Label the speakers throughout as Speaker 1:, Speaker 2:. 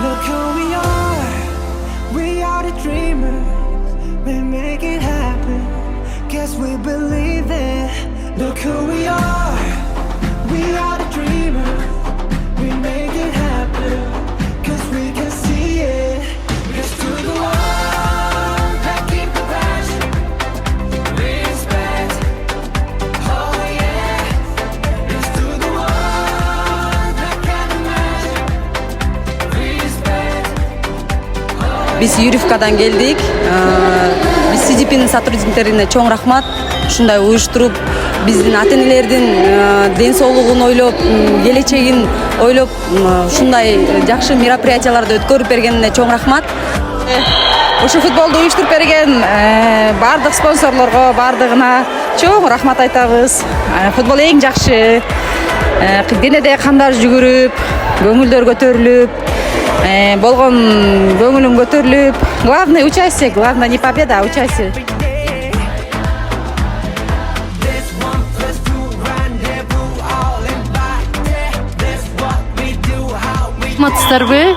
Speaker 1: Look who we are the dreamers, we make it happen, guess we believe it. Look who we are the dreamers, we make it happen, cause we can see it. It's to the one that keep the passion, respect, oh yeah. It's to the one that can imagine, respect.
Speaker 2: Biz Юрьевкадан келдик. Биз CDP'nin сотрудниктерине чоң рахмат. Ушундай уюштуруп, биздин ата-энелердин ден соолугун ойлоп, келечегин ойлоп, ушундай жакшы мероприятияларды өткөрүп бергенине чоң рахмат.
Speaker 3: Ушу футболду уюштуруп берген бардык спонсорлорго, бардыгына чоң рахмат айтабыз. Футбол эң жакшы. Денеде кандар жүгүрүп, көңүлдөр көтөрүлүп, болгон көңүлүм көтөрүлүп, главное участие, главное не победа, а участие.
Speaker 4: Матчтарбы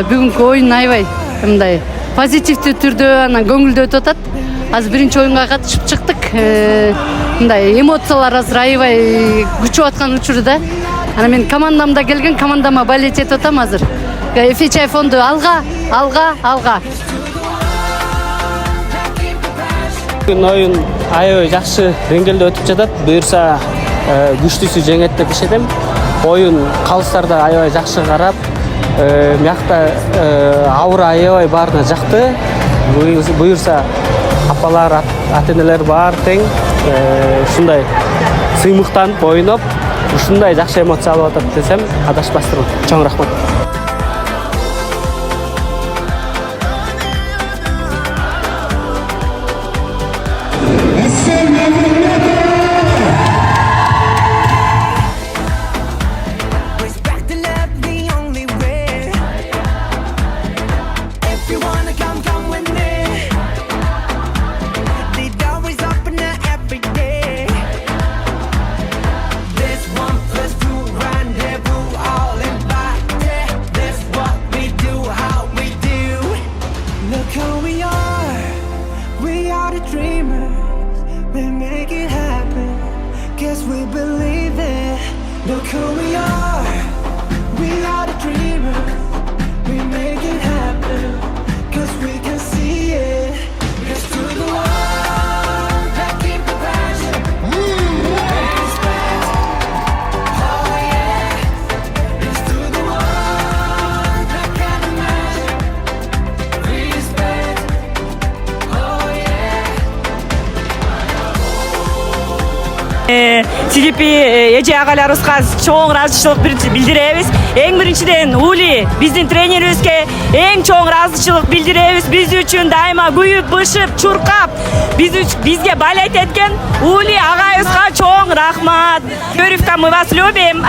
Speaker 4: бүгүнкү оюн аябай мындай позитивдүү түрдө анан көңүлдүү өтүп атат. Азыр биринчи оюнга катышып чыктык. Мындай эмоциялар азыр аябай күчүп аткан учурда. Анан мен командамда келген, командама болеть этип атам азыр. FHI фонду алга.
Speaker 5: Бүгүн оюн аябай жакшы деңгээлде өтүп жатат. Буюрса күчтүүсү жеңет деп ишенем. Оюн калыстарда аябай жакшы карап, мякта аура аябай баарына жакты. Буюрса апалар, ата-энелер бар тең, ушундай сыймыктанып ойноп, ушундай жакшы эмоция алып атат десем, адашпастырмын. Чоң рахмат.
Speaker 1: Look who we are the dreamers, we make it happen, cause we can see it. It's to the one that keep the passion, respect, oh yeah. It's to the one that can imagine, respect, oh yeah.
Speaker 3: CDP эже агаларыбызга чоң ыраазычылык билдиребиз. Эң биринчиден Ули биздин тренерибизге эң чоң ыраазычылык билдиребиз. Биз үчүн дайыма күйүп, бышып, чуркап, бизге болеть эткен Ули агайыбызга чоң рахмат. Юрьевка, мы вас любим.